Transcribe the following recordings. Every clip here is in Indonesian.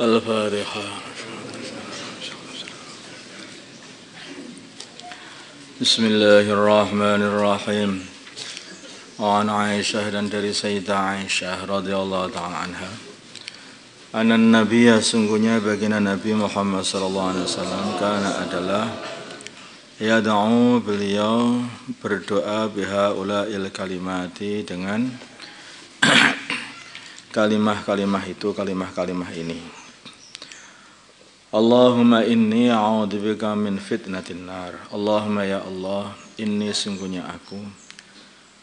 Al-Fatihah. Bismillahirrahmanirrahim. An Aisyah dan dari Sayyidah Aisyah radhiyallahu ta'ala anha. Anan Nabiya sungguhnya baginda Nabi Muhammad sallallahu alaihi wasallam kana adalah yad'u beliau berdoa biha ulail kalimati dengan kalimah-kalimah itu, kalimah-kalimah ini. Allahumma inni a'udzubika min fitnatin nar. Allahumma ya Allah, inni sungguhnya aku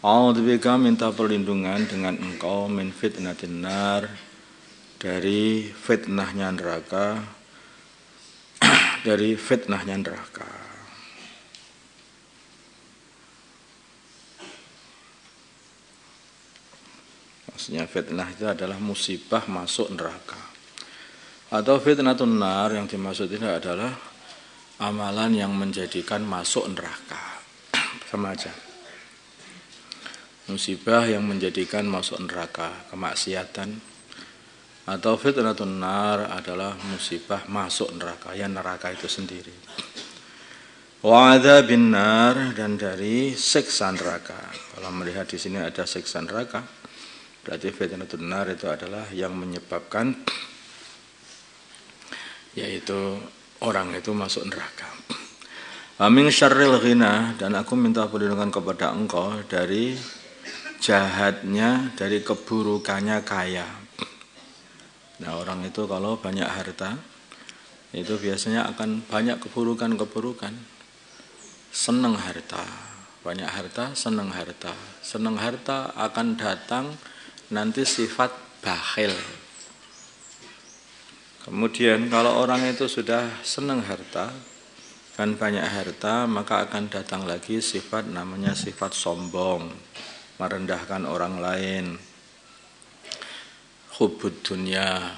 a'udzubika minta perlindungan dengan Engkau min fitnatin nar dari fitnahnya neraka, dari fitnahnya neraka. Maksudnya fitnah itu adalah musibah masuk neraka. Atau fitnatun nar yang dimaksud ini adalah amalan yang menjadikan masuk neraka. Sama aja. Musibah yang menjadikan masuk neraka, kemaksiatan. Atau fitnatun nar adalah musibah masuk neraka, yang neraka itu sendiri. Wa adzabin nar dan dari siksa neraka. Kalau melihat di sini ada siksa neraka, berarti fitnatun nar itu adalah yang menyebabkan yaitu orang itu masuk neraka. Amin syarril ghina dan aku minta perlindungan kepada Engkau dari jahatnya, dari keburukannya kaya. Nah, orang itu kalau banyak harta itu biasanya akan banyak keburukan-keburukan. Senang harta, banyak harta, senang harta. Senang harta akan datang nanti sifat bakhil. Kemudian kalau orang itu sudah senang harta dan banyak harta, maka akan datang lagi sifat namanya sifat sombong, merendahkan orang lain, hubbud dunya,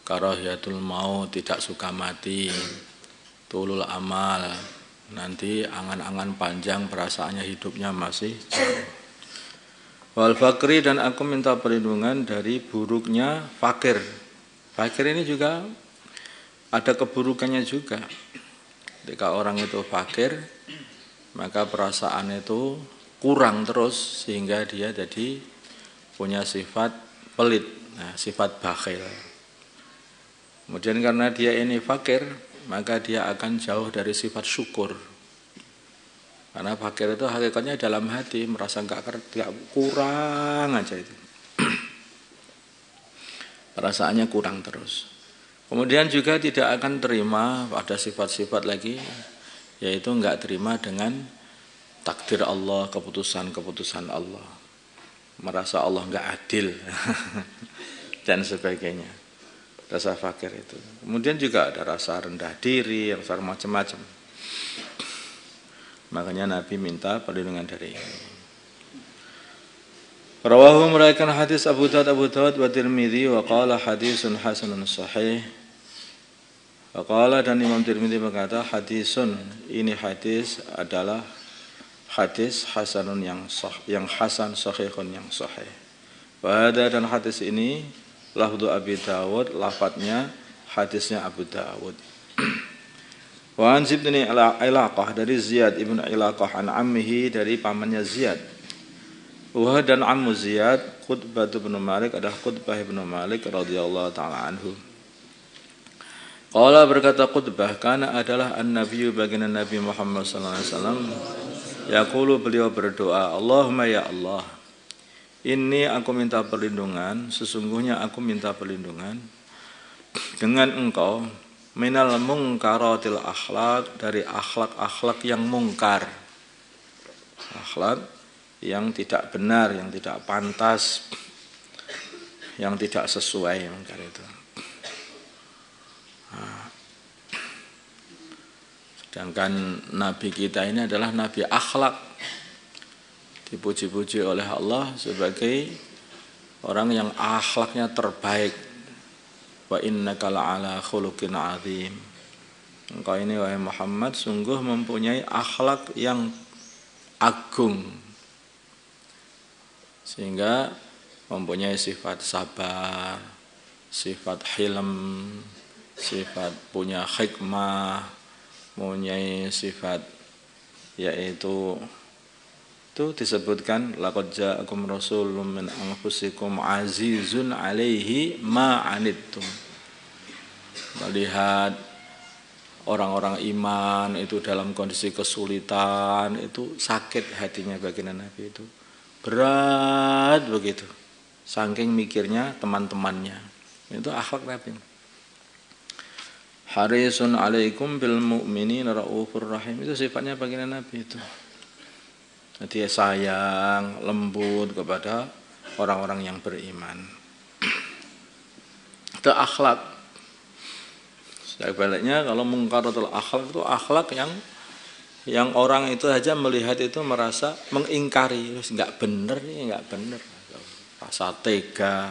karahiyatul maut, tidak suka mati, tulul amal, nanti angan-angan panjang perasaannya hidupnya masih jauh. Wal fakri dan aku minta perlindungan dari buruknya fakir. Fakir ini juga ada keburukannya juga. Ketika orang itu fakir, maka perasaan itu kurang terus sehingga dia jadi punya sifat pelit, nah, sifat bakhil. Kemudian karena dia ini fakir, maka dia akan jauh dari sifat syukur. Karena fakir itu hakikatnya dalam hati merasa enggak kurang aja itu. Perasaannya kurang terus. Kemudian juga tidak akan terima pada sifat-sifat lagi, yaitu enggak terima dengan takdir Allah, keputusan-keputusan Allah. Merasa Allah enggak adil dan sebagainya. Rasa fakir itu. Kemudian juga ada rasa rendah diri, rasa macam-macam. Makanya Nabi minta perlindungan dari ini. Rawahu meriwayatkan hadis Abu Dawud wa Tirmidzi wa qala hadisun hasanun sahih. Wa qala dan Imam Tirmidzi berkata hadisun, ini hadis adalah hadis hasanun yang hasan, sahihun yang sahih. Wa hada dan hadis ini lafdhu Abi Dawud, lafadznya hadisnya Abu Dawud. Wa an Ziyad bin Ilaqah dari Ziyad ibn Ilaqah an ammihi dari pamannya Ziyad. Wa dan ammu Ziyad Qutbah bin Malik adalah Qutbah bin Malik radhiyallahu taala anhu. Qala berkata Qutbah, kana adalah an-nabiyyu baginda Nabi Muhammad sallallahu alaihi wasallam yaqulu, beliau berdoa, Allahumma ya Allah, ini aku minta perlindungan, sesungguhnya aku minta perlindungan dengan Engkau minal mungkaratil akhlak, dari akhlak-akhlak yang mungkar, akhlak yang tidak benar, yang tidak pantas, yang tidak sesuai mungkar itu. Sedangkan Nabi kita ini adalah Nabi akhlak, dipuji-puji oleh Allah sebagai orang yang akhlaknya terbaik. Wa innaka la'ala khuluqin azim. Engkau ini wahai Muhammad sungguh mempunyai akhlak yang agung, sehingga mempunyai sifat sabar, sifat hilm, sifat punya hikmah, punya sifat yaitu itu disebutkan laqad ja'akum rasulun min anfusikum azizun 'alaihi ma 'anittum. Melihat orang-orang iman itu dalam kondisi kesulitan, itu sakit hatinya baginda Nabi itu. Berat begitu. Saking mikirnya teman-temannya. Itu akhlak Nabi. Harisun 'alaikum bil mu'minina raufur rahim. Itu sifatnya baginda Nabi itu. Jadi sayang, lembut kepada orang-orang yang beriman. Itu akhlak. Sebaliknya kalau mungkaratul akhlak itu akhlak yang orang itu aja melihat itu merasa mengingkari, terus enggak benar nih, enggak benar. Rasa tega,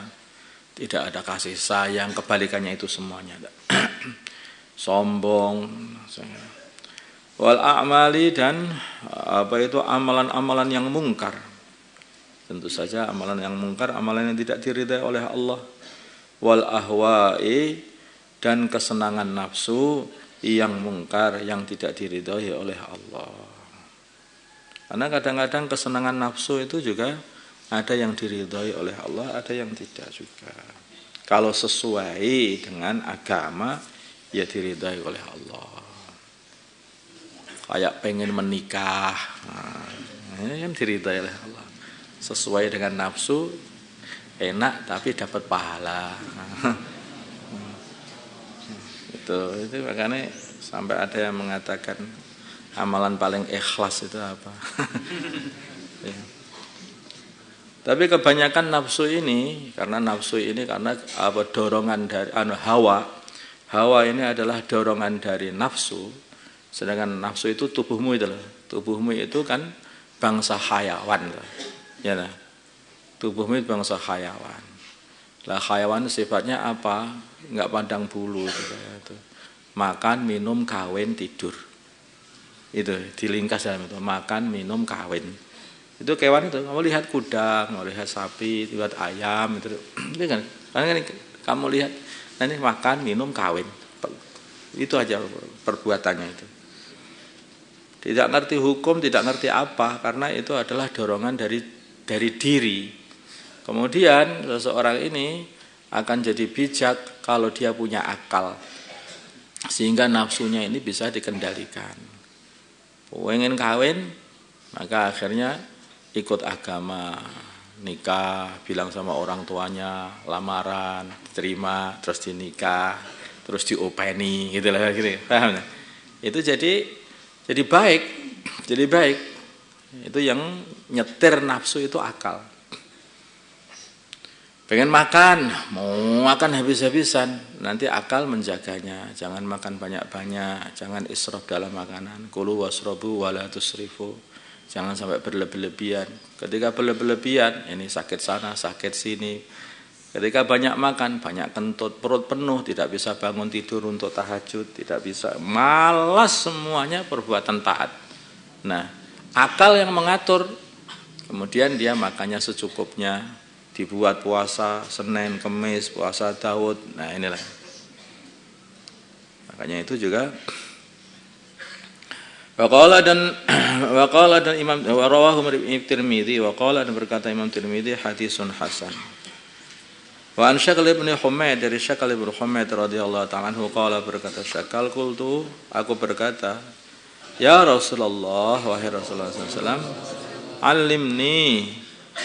tidak ada kasih sayang, kebalikannya itu semuanya. Sombong, wal a'mali dan amalan-amalan yang mungkar. Tentu saja amalan yang mungkar, amalan yang tidak diridai oleh Allah. Wal ahwa'i dan kesenangan nafsu yang mungkar, yang tidak diridai oleh Allah. Karena kadang-kadang kesenangan nafsu itu juga ada yang diridai oleh Allah, ada yang tidak juga. Kalau sesuai dengan agama, ya diridai oleh Allah. Kayak pengen menikah, ini kan diridai oleh Allah. Sesuai dengan nafsu, enak tapi dapat pahala. Itu makanya sampai ada yang mengatakan amalan paling ikhlas itu apa? Ya. Tapi kebanyakan nafsu ini karena dorongan dari hawa ini adalah dorongan dari nafsu. Sedangkan nafsu itu tubuhmu itu kan bangsa hayawan, ya nah. Tubuhmu itu bangsa hayawan. Lah hayawan sifatnya apa? Enggak pandang bulu itu. Makan, minum, kawin, tidur. Itu dilingkas dalam itu. Makan, minum, kawin. Itu kewan itu. Kamu lihat kuda, kamu lihat sapi, lihat ayam itu kan. Karena kamu lihat nanti makan, minum, kawin. Itu aja perbuatannya itu. Tidak ngerti hukum, tidak ngerti apa, karena itu adalah dorongan dari diri. Kemudian seseorang ini akan jadi bijak kalau dia punya akal, sehingga nafsunya ini bisa dikendalikan. Pengen kawin, maka akhirnya ikut agama, nikah, bilang sama orang tuanya, lamaran, diterima, terus dinikah, terus diopeni, gitulah gitu. Paham? Itu jadi baik. Itu yang nyetir nafsu itu akal. Pengen makan, mau makan habis-habisan, nanti akal menjaganya. Jangan makan banyak-banyak, jangan israf dalam makanan. Kulu wasrobu wala tusrifu. Jangan sampai berlebihan. Ketika berlebihan, ini sakit sana, sakit sini. Ketika banyak makan, banyak kentut, perut penuh, tidak bisa bangun tidur untuk tahajud, tidak bisa, malas semuanya perbuatan taat. Nah, akal yang mengatur, kemudian dia makannya secukupnya, dibuat puasa Senin, Kemis, puasa Daud. Nah inilah. Makanya itu juga waqala dan Imam rawahu Tirmidzi waqala dan berkata Imam Tirmidzi hadisun hasan. Wa an Syakal ibn Humaid dari Syakal ibn Humaid radhiyallahu ta'ala anhu qala berkata Syakal qultu aku berkata ya Rasulullah wahai Rasulullah sallallahu alaihi wasallam alimni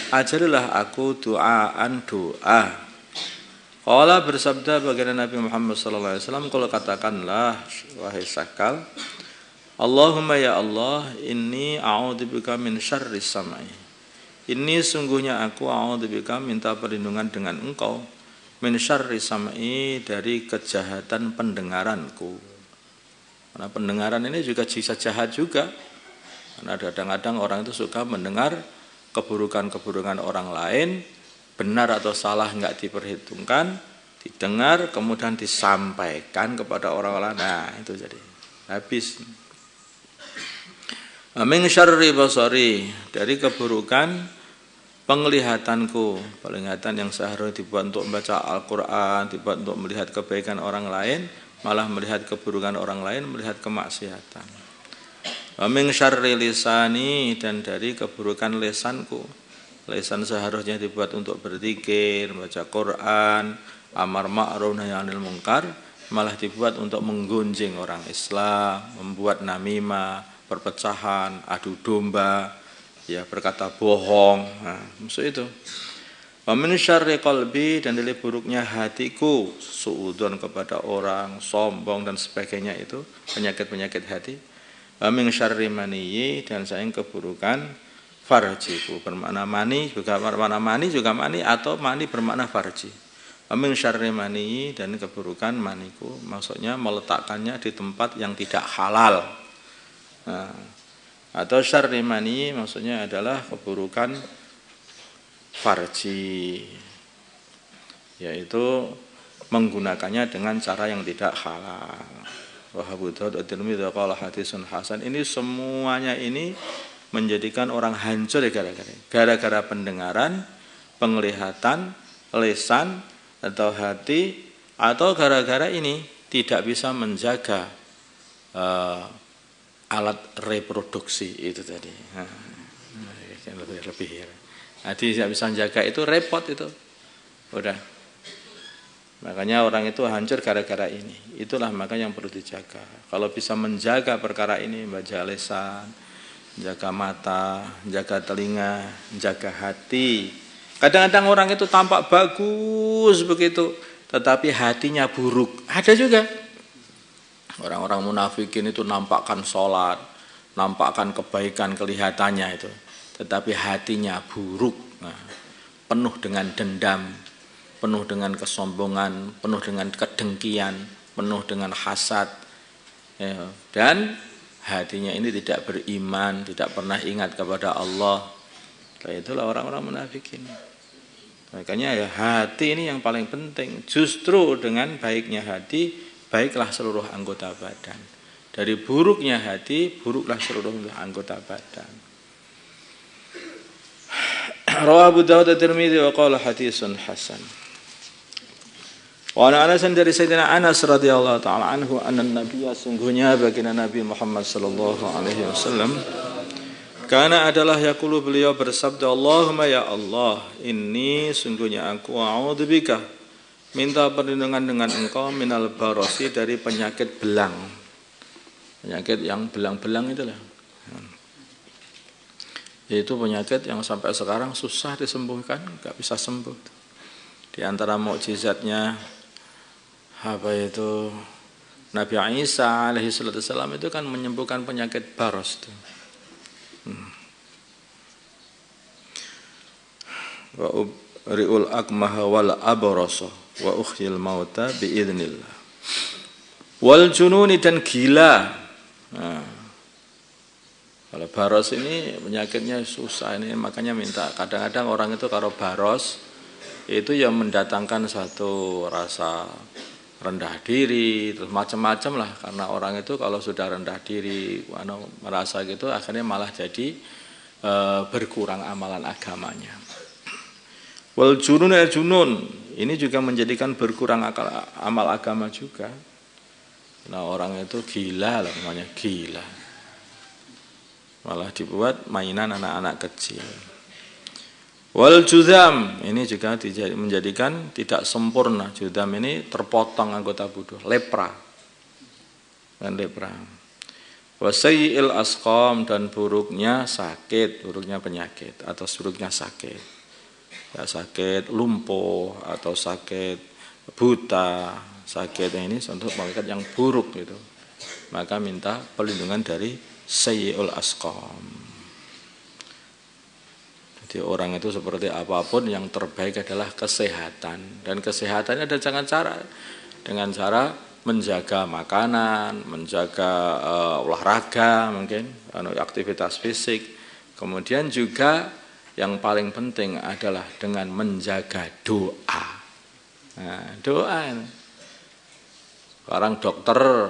ajarilah aku doaan doa. Qala bersabda baginda Nabi Muhammad sallallahu alaihi wasallam kalau katakanlah wahai Syakal Allahumma ya Allah inni a'udzubika min syarri sam'i. Ini sungguhnya aku a'udzubika minta perlindungan dengan engkau min syarri sam'i dari kejahatan pendengaranku. Karena pendengaran ini juga bisa jahat juga. Karena kadang-kadang orang itu suka mendengar keburukan-keburukan orang lain, benar atau salah enggak diperhitungkan, didengar kemudian disampaikan kepada orang lain. Nah, itu jadi habis. Min syarri basari dari keburukan penglihatanku, penglihatan yang seharusnya dibuat untuk membaca Al-Quran, dibuat untuk melihat kebaikan orang lain, malah melihat keburukan orang lain, melihat kemaksiatan. Wa min syarri lisani, dan dari keburukan lesanku. Lesan seharusnya dibuat untuk berzikir, membaca Quran, amar ma'ruf nahi 'anil munkar, malah dibuat untuk menggunjing orang Islam, membuat namimah, perpecahan, adu domba, ya berkata bohong. Nah, maksud itu. Wa min syarri qalbi, dan dari buruknya hatiku, suudzon kepada orang, sombong dan sebagainya, itu penyakit-penyakit hati. Wa min syarri maniyyi, dan sayang keburukan farjiku, bermakna mani juga bermakna mani juga mani, atau mani bermakna farji. Wa min syarri maniyyi, dan keburukan maniku, maksudnya meletakkannya di tempat yang tidak halal. Nah, atau syarri maniyyi maksudnya adalah keburukan farji, yaitu menggunakannya dengan cara yang tidak halal. Wa Abu Daud at-Tirmidzi qala hadisun hasan. Ini semuanya ini menjadikan orang hancur gara-gara pendengaran, penglihatan, lisan atau hati, atau gara-gara ini tidak bisa menjaga alat reproduksi itu tadi. Lebih. Jadi tidak bisa menjaga itu repot itu. Udah. Makanya orang itu hancur gara-gara ini. Itulah makanya yang perlu dijaga. Kalau bisa menjaga perkara ini, menjaga lisan, jaga mata, jaga telinga, jaga hati. Kadang-kadang orang itu tampak bagus begitu, tetapi hatinya buruk. Ada juga. Orang-orang munafikin itu nampakkan sholat, nampakkan kebaikan kelihatannya itu, tetapi hatinya buruk. Nah, penuh dengan dendam, penuh dengan kesombongan, penuh dengan kedengkian, penuh dengan hasad, ya, dan hatinya ini tidak beriman, tidak pernah ingat kepada Allah. Itulah orang-orang munafikin. Makanya ya hati ini yang paling penting. Justru dengan baiknya hati, baiklah seluruh anggota badan. Dari buruknya hati, buruklah seluruh anggota badan. Rawahu Abu Dawud at-Tirmidzi wa qala hadisun hasan. Wa ana Anas, dari Sayyidina Anas radhiyallahu taala anhu, anna nabiyya, sungguhnya baginda Nabi Muhammad sallallahu alaihi wasallam, karena adalah yaqulu, beliau bersabda, Allahumma ya Allah, inni sungguhnya aku a'udzubika, minta perlindungan dengan engkau, minal barosi, dari penyakit belang. Penyakit yang belang-belang itulah. Yaitu penyakit yang sampai sekarang susah disembuhkan, enggak bisa sembuh. Di antara mukjizatnya apa itu, Nabi Isa alaihi salatu wasallam itu kan menyembuhkan penyakit baros itu. Wa ubri'ul akmaha wal abrasa wa ukhyil mauta biidznillah. Wal jununi, dan gila. Nah, kalau baros ini penyakitnya susah ini, makanya minta, kadang-kadang orang itu kalau baros itu yang mendatangkan satu rasa rendah diri, terus macam-macam lah, karena orang itu kalau sudah rendah diri, merasa gitu, akhirnya malah jadi berkurang amalan agamanya. Wal junun, junun, ini juga menjadikan berkurang amal agama juga. Nah, orang itu gila lah, namanya gila, malah dibuat mainan anak-anak kecil. Wal judam, ini juga menjadikan tidak sempurna. Judam ini terpotong anggota tubuh, lepra. Dan lepra. Wasayil asqam, dan buruknya sakit, buruknya penyakit atau buruknya sakit. Ya, sakit lumpuh atau sakit buta, sakit ini untuk penyakit yang buruk gitu. Maka minta perlindungan dari sayil asqam. Jadi orang itu seperti apapun, yang terbaik adalah kesehatan. Dan kesehatannya ada dengan cara menjaga makanan, menjaga olahraga mungkin, aktivitas fisik. Kemudian juga yang paling penting adalah dengan menjaga doa. Nah, doa ini. Sekarang dokter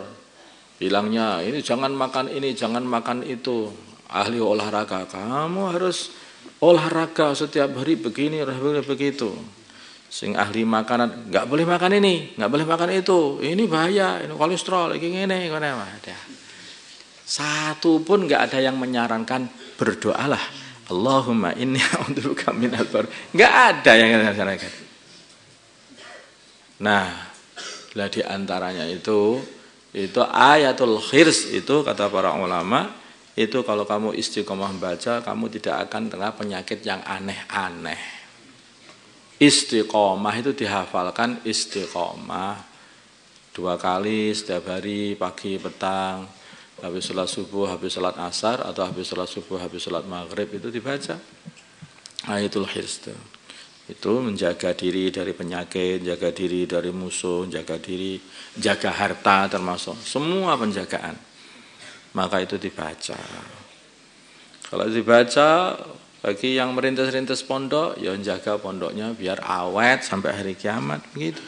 bilangnya ini jangan makan ini, jangan makan itu. Ahli olahraga, kamu harus olahraga setiap hari begini, begitu. Sing ahli makanan nggak boleh makan ini, nggak boleh makan itu, ini bahaya, ini kolesterol, ini ada. Satu pun nggak ada yang menyarankan berdoalah Allahumma inni a'udzubika minal bar. Nggak ada yang menyarankan. Nah, lah di antaranya itu ayatul khirs itu kata para ulama itu kalau kamu istiqomah baca kamu tidak akan kena penyakit yang aneh-aneh. Istiqomah itu dihafalkan istiqomah 2 kali setiap hari pagi petang habis sholat subuh habis sholat asar atau habis sholat subuh habis sholat maghrib itu dibaca ayatul khirs itu menjaga diri dari penyakit, jaga diri dari musuh, jaga harta termasuk semua penjagaan maka itu dibaca. Kalau dibaca bagi yang merintis-rintis pondok, ya jaga pondoknya biar awet sampai hari kiamat begitu.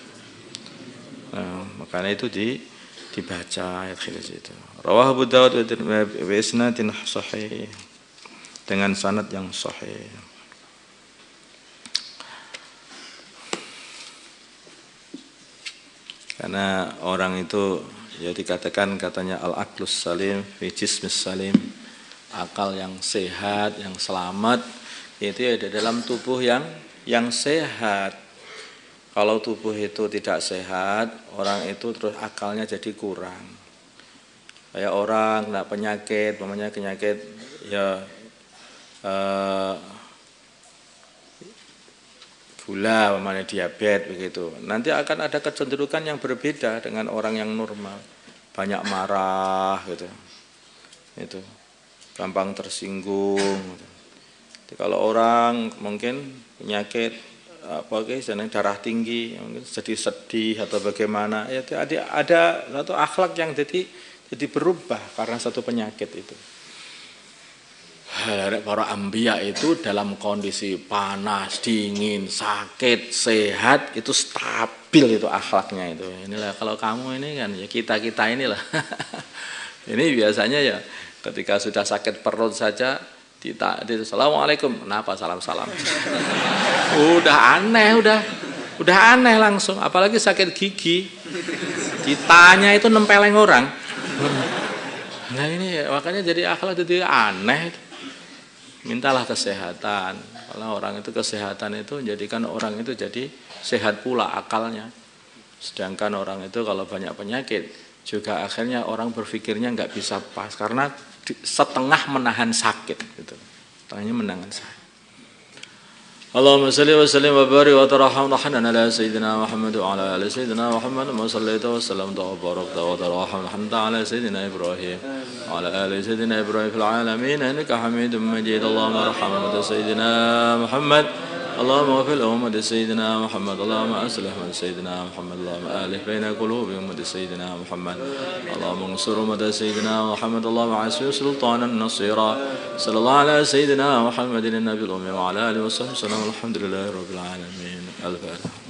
Nah, makanya itu dibaca ayat khirs itu. Rawahu Abu Dawud wa isnadin sahih dengan sanad yang sahih. Karena orang itu ya dikatakan katanya al-aqlus salim fi jismis salim. Akal yang sehat, yang selamat itu ada dalam tubuh yang sehat. Kalau tubuh itu tidak sehat, orang itu terus akalnya jadi kurang. Kayak orang kena penyakit, namanya penyakit ya gula, namanya diabetes begitu. Nanti akan ada kecenderungan yang berbeda dengan orang yang normal. Banyak marah gitu. Itu gampang tersinggung. Jadi kalau orang mungkin penyakit darah tinggi, mungkin jadi sedih atau bagaimana, ya ada satu akhlak yang jadi berubah karena satu penyakit itu. Para anbiya itu dalam kondisi panas, dingin, sakit, sehat itu stabil itu akhlaknya itu. Inilah kalau kamu ini kan ya kita inilah. Ini biasanya ya ketika sudah sakit perut saja, Assalamualaikum, kenapa salam-salam? Udah aneh langsung, apalagi sakit gigi, ditanya itu nempeleng orang. Nah ini makanya jadi akhlak jadi aneh. Mintalah kesehatan, kalau orang itu kesehatan itu menjadikan orang itu jadi sehat pula akalnya. Sedangkan orang itu kalau banyak penyakit, juga akhirnya orang berpikirnya nggak bisa pas karena setengah menahan sakit gitu. Setengahnya menahan sakit. Allahumma shalli wa sallim wa barik wa tarhamna ala sayyidina Muhammad wa ala ali sayyidina Muhammad wa sallaita wa sallamta wa barakta wa tarhamna ala sayyidina Ibrahim wa ala ali sayyidina Ibrahim fil alamin innaka Hamidum Majid. Allahumma arhamna sayyidina Muhammad اللهم اغفر لأمة سيدنا محمد اللهم أصلح من سيدنا محمد اللهم ألف بين قلوب أمة سيدنا محمد اللهم انصر أمة سيدنا محمد اللهم عسر سلطانا نصيرا صلى الله على سيدنا محمد النبي الأمي وعلى آله وصحبه وسلم الحمد لله رب العالمين الفاتحة.